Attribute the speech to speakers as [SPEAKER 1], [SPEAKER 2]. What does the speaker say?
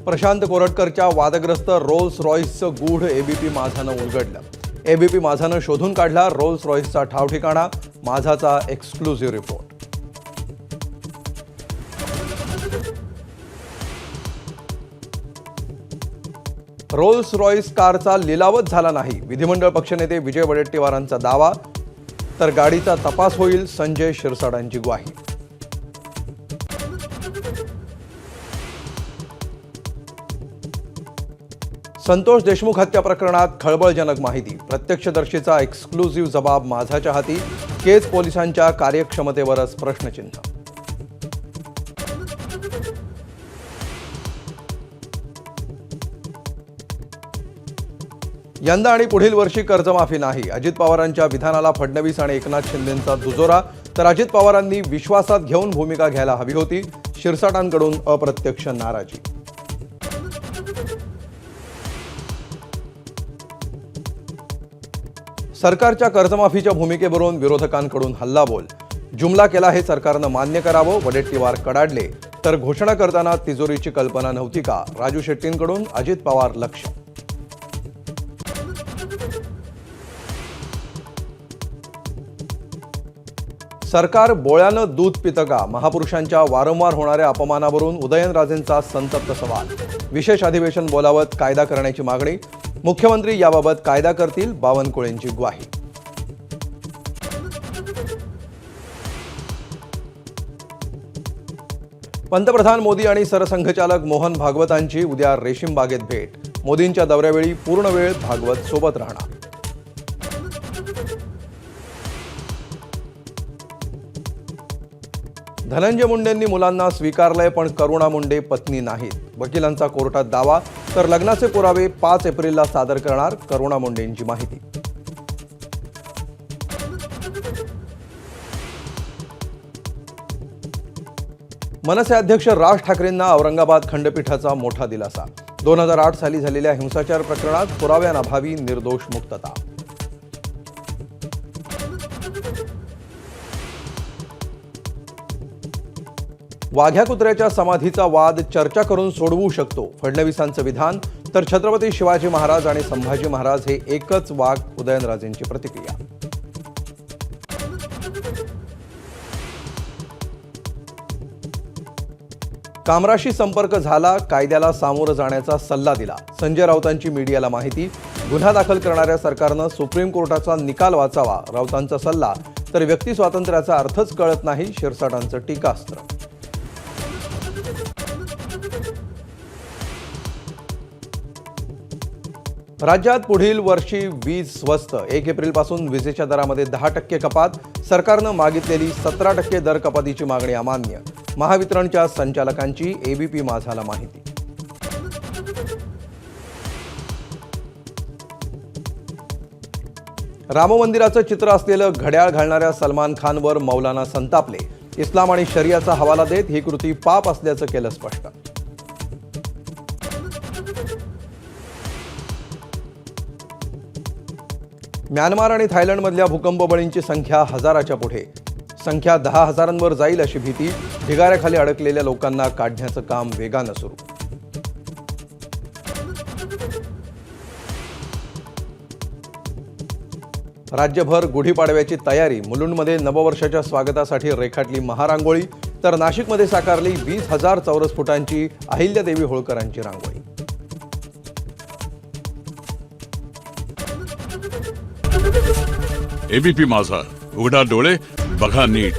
[SPEAKER 1] प्रशांत कोरटकरच्या वादग्रस्त रोल्स रॉइसचं गूढ ABP माझानं उलगडलं. ABP माझानं शोधून काढला रोल्स रॉइसचा ठावठिकाणा. माझाचा एक्सक्लुझिव्ह रिपोर्ट. रोल्स रॉइस कारचा लिलावच झाला नाही, विधिमंडळ पक्षनेते विजय वडेट्टीवारांचा दावा. तर गाडीचा तपास होईल, संजय शिरसाटांची ग्वाही. संतोष देशमुख हत्या प्रकरणात खळबळजनक माहिती. प्रत्यक्षदर्शीचा एक्सक्लुझिव्ह जबाब माझाच्या हाती. केज पोलिसांच्या कार्यक्षमतेवरच प्रश्नचिन्ह. यंदा आणि पुढील वर्षी कर्जमाफी नाही. अजित पवारांच्या विधानाला फडणवीस आणि एकनाथ शिंदेंचा दुजोरा. तर अजित पवारांनी विश्वासात घेऊन भूमिका घ्यायला हवी होती. शिरसाटांकडून अप्रत्यक्ष नाराजी. सरकारच्या कर्जमाफीच्या भूमिकेवरून विरोधकांकडून हल्लाबोल. जुमला केला हे सरकारनं मान्य करावं, वडेट्टीवार कडाडले. तर घोषणा करताना तिजोरीची कल्पना नव्हती का, राजू शेट्टींकडून अजित पवार लक्ष. सरकार बोळ्यानं दूध पितं का, महापुरुषांच्या वारंवार होणाऱ्या अपमानावरून उदयनराजेंचा संतप्त सवाल. विशेष अधिवेशन बोलावत कायदा करण्याची मागणी. मुख्यमंत्री याबाबत कायदा करतील, बावनकुळेंची ग्वाही. पंतप्रधान मोदी आणि सरसंघचालक मोहन भागवतांची उद्या रेशीम बागेत भेट. मोदींच्या दौऱ्यावेळी पूर्ण वेळ भागवत सोबत राहणार. धनंजय मुंडेंनी मुलांना स्वीकारलंय, पण करुणा मुंडे पत्नी नाहीत. वकिलांचा कोर्टात दावा. तर लग्नाचे पुरावे 5 एप्रिलला सादर करणार, करुणा मुंडेंची माहिती. मनसे अध्यक्ष राज ठाकरेंना औरंगाबाद खंडपीठाचा मोठा दिलासा. 2008 साली झालेल्या हिंसाचार प्रकरणात पुराव्यांअभावी निर्दोष मुक्तता. वाघ्या कुत्र्याच्या समाधीचा वाद चर्चा करून सोडवू शकतो, फडणवीसांचं विधान. तर छत्रपती शिवाजी महाराज आणि संभाजी महाराज हे एकच वाघ, उदयनराजेंची प्रतिक्रिया. कामराशी संपर्क झाला, कायद्याला सामोरं जाण्याचा सल्ला दिला. संजय राऊतांची मीडियाला माहिती. गुन्हा दाखल करणाऱ्या सरकारनं सुप्रीम कोर्टाचा निकाल वाचावा, राऊतांचा सल्ला. तर व्यक्ती स्वातंत्र्याचा अर्थच कळत नाही, शिरसाटांचं टीकास्त्र. राज्यात पुढील वर्षी वीज स्वस्त. 1 एप्रिलपासून विजेच्या दरामध्ये 10% कपात. सरकारनं मागितलेली 17% दर कपातीची मागणी अमान्य. महावितरणच्या संचालकांची एबीपी माझाला माहिती. राम मंदिराचं चित्र असलेलं घड्याळ घालणाऱ्या सलमान खानवर मौलाना संतापले. इस्लाम आणि शरियाचा हवाला देत ही कृती पाप असल्याचं केलं स्पष्ट. म्यानमार आणि थायलंडमधल्या भूकंपबळींची संख्या हजाराच्या पुढे. संख्या 10,000वर जाईल अशी भीती. ढिगाऱ्याखाली अडकलेल्या लोकांना काढण्याचं काम वेगानं सुरू. राज्यभर गुढीपाडव्याची तयारी. मुलुंडमध्ये नववर्षाच्या स्वागतासाठी रेखाटली महारांगोळी. तर नाशिकमध्ये साकारली 20,000 चौरस फुटांची अहिल्यादेवी होळकरांची रांगोळी.
[SPEAKER 2] एबीपी माझा, उघडा डोळे बघा नीट.